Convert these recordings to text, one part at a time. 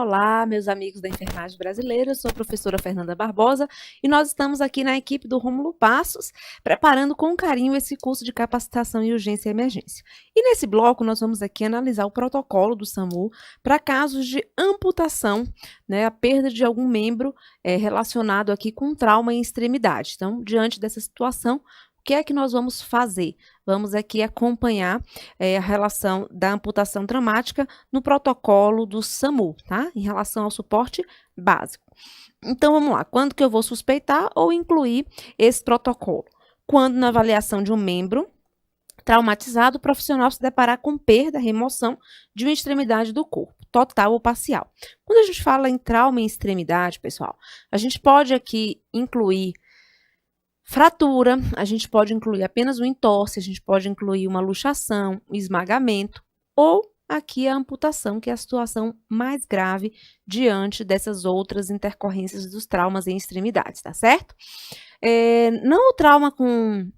Olá, meus amigos da enfermagem brasileira. Eu sou a professora Fernanda Barbosa e nós estamos aqui na equipe do Rômulo Passos, preparando com carinho esse curso de capacitação em urgência e emergência. E nesse bloco nós vamos aqui analisar o protocolo do SAMU para casos de amputação, né, a perda de algum membro relacionado aqui com trauma em extremidade. Então, diante dessa situação, o que é que nós vamos fazer? Vamos aqui acompanhar a relação da amputação traumática no protocolo do SAMU, tá? Em relação ao suporte básico. Então, vamos lá. Quando que eu vou suspeitar ou incluir esse protocolo? Quando na avaliação de um membro traumatizado, o profissional se deparar com perda, remoção de uma extremidade do corpo, total ou parcial. Quando a gente fala em trauma em extremidade, pessoal, a gente pode aqui incluir fratura, a gente pode incluir apenas um entorse, a gente pode incluir uma luxação, um esmagamento, ou aqui a amputação, que é a situação mais grave diante dessas outras intercorrências dos traumas em extremidades, tá certo? Não o trauma com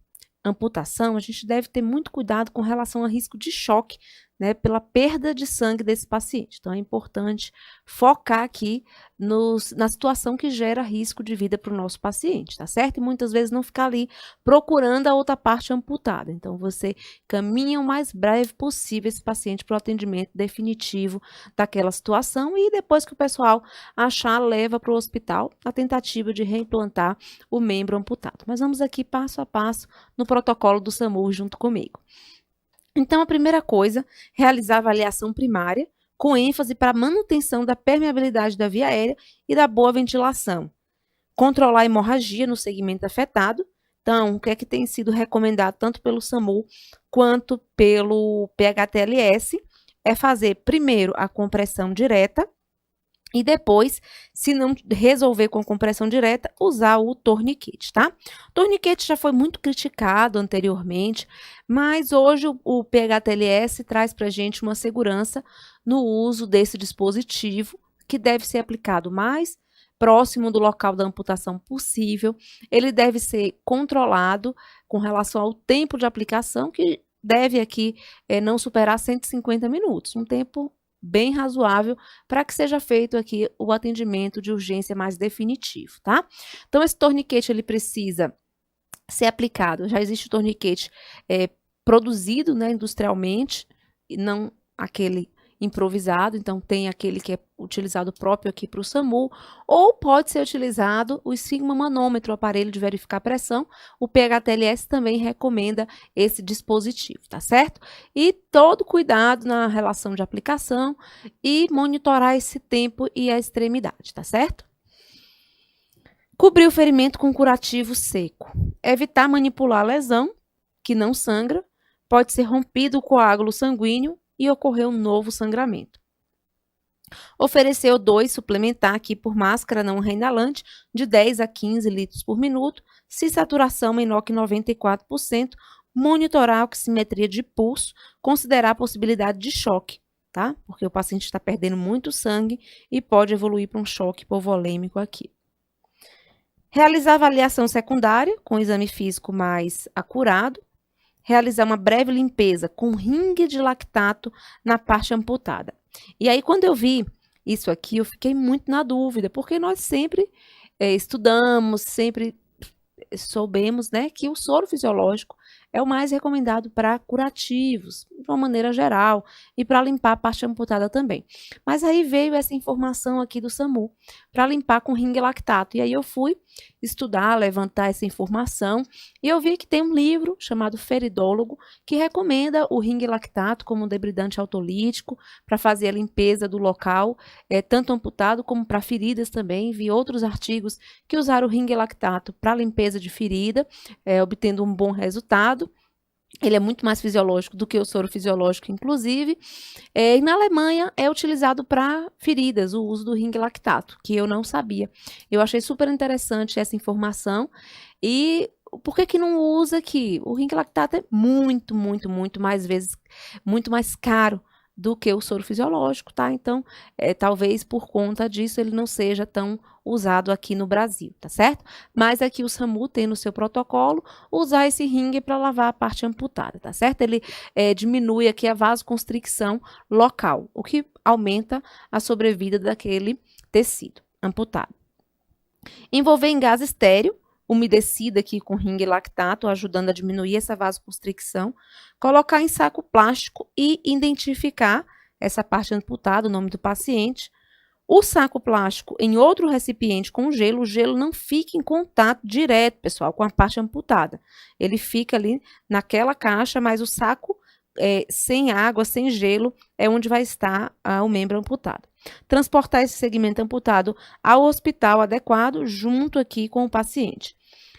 amputação, a gente deve ter muito cuidado com relação a risco de choque, né, pela perda de sangue desse paciente. Então, é importante focar aqui na situação que gera risco de vida para o nosso paciente, tá certo? E muitas vezes não ficar ali procurando a outra parte amputada. Então, você caminha o mais breve possível esse paciente para o atendimento definitivo daquela situação e depois que o pessoal achar, leva para o hospital a tentativa de reimplantar o membro amputado. Mas vamos aqui passo a passo no protocolo do SAMU junto comigo. Então, a primeira coisa, realizar a avaliação primária, com ênfase para a manutenção da permeabilidade da via aérea e da boa ventilação. Controlar a hemorragia no segmento afetado. Então, o que é que tem sido recomendado tanto pelo SAMU quanto pelo PHTLS é fazer primeiro a compressão direta e depois, se não resolver com compressão direta, usar o torniquete, tá? O torniquete já foi muito criticado anteriormente, mas hoje o PHTLS traz para a gente uma segurança no uso desse dispositivo, que deve ser aplicado mais próximo do local da amputação possível. Ele deve ser controlado com relação ao tempo de aplicação, que deve aqui não superar 150 minutos, um tempo bem razoável para que seja feito aqui o atendimento de urgência mais definitivo, tá? Então, esse torniquete, ele precisa ser aplicado. Já existe o torniquete produzido, né, industrialmente, e não aquele improvisado. Então, tem aquele que é utilizado próprio aqui para o SAMU, ou pode ser utilizado o esfigmomanômetro, o aparelho de verificar pressão. O PHTLS também recomenda esse dispositivo, tá certo? E todo cuidado na relação de aplicação e monitorar esse tempo e a extremidade, tá certo? Cobrir o ferimento com curativo seco. Evitar manipular a lesão, que não sangra, pode ser rompido o coágulo sanguíneo e ocorrer um novo sangramento. Oferecer O2 suplementar aqui por máscara não reinalante de 10 a 15 litros por minuto, se saturação menor que 94%, monitorar a oximetria de pulso, considerar a possibilidade de choque, tá? Porque o paciente está perdendo muito sangue e pode evoluir para um choque hipovolêmico aqui. Realizar avaliação secundária com exame físico mais acurado. Realizar uma breve limpeza com ringue de lactato na parte amputada. E aí, quando eu vi isso aqui, eu fiquei muito na dúvida, porque nós sempre estudamos, sempre soubemos, né, que o soro fisiológico é o mais recomendado para curativos, de uma maneira geral, e para limpar a parte amputada também. Mas aí veio essa informação aqui do SAMU, para limpar com ringue lactato. E aí eu fui estudar, levantar essa informação, e eu vi que tem um livro chamado Feridólogo, que recomenda o ringue lactato como um debridante autolítico, para fazer a limpeza do local, tanto amputado como para feridas também. Vi outros artigos que usaram o ringue lactato para limpeza de ferida, obtendo um bom resultado. Ele é muito mais fisiológico do que o soro fisiológico, inclusive. E na Alemanha é utilizado para feridas, o uso do ringue lactato, que eu não sabia. Eu achei super interessante essa informação. E por que não usa aqui? O ringue lactato é muito mais vezes, muito mais caro do que o soro fisiológico, tá? Então, talvez por conta disso ele não seja tão usado aqui no Brasil, tá certo? Mas aqui o SAMU tem no seu protocolo usar esse ringue para lavar a parte amputada, tá certo? Ele diminui aqui a vasoconstricção local, o que aumenta a sobrevida daquele tecido amputado. Envolver em gás estéreo, umedecida aqui com ringue lactato, ajudando a diminuir essa vasoconstricção. Colocar em saco plástico e identificar essa parte amputada, o nome do paciente. O saco plástico em outro recipiente com gelo, o gelo não fica em contato direto, pessoal, com a parte amputada. Ele fica ali naquela caixa, mas o saco sem água, sem gelo, é onde vai estar o membro amputado. Transportar esse segmento amputado ao hospital adequado, junto aqui com o paciente.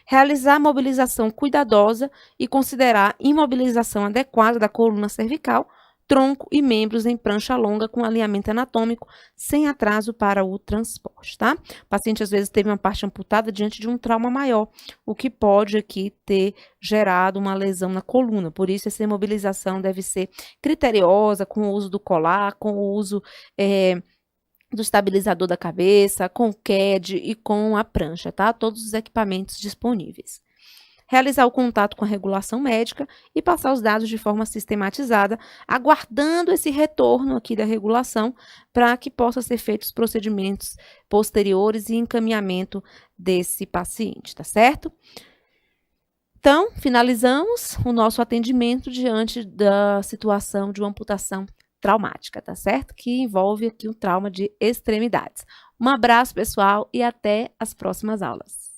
Realizar a mobilização cuidadosa e considerar imobilização adequada da coluna cervical, tronco e membros em prancha longa com alinhamento anatômico, sem atraso para o transporte, tá? O paciente às vezes teve uma parte amputada diante de um trauma maior, o que pode aqui ter gerado uma lesão na coluna. Por isso, essa imobilização deve ser criteriosa, com o uso do colar, com o uso do estabilizador da cabeça, com o CAD e com a prancha, tá? Todos os equipamentos disponíveis. Realizar o contato com a regulação médica e passar os dados de forma sistematizada, aguardando esse retorno aqui da regulação para que possa ser feitos os procedimentos posteriores e encaminhamento desse paciente, tá certo? Então, finalizamos o nosso atendimento diante da situação de uma amputação traumática, tá certo? Que envolve aqui um trauma de extremidades. Um abraço, pessoal, e até as próximas aulas.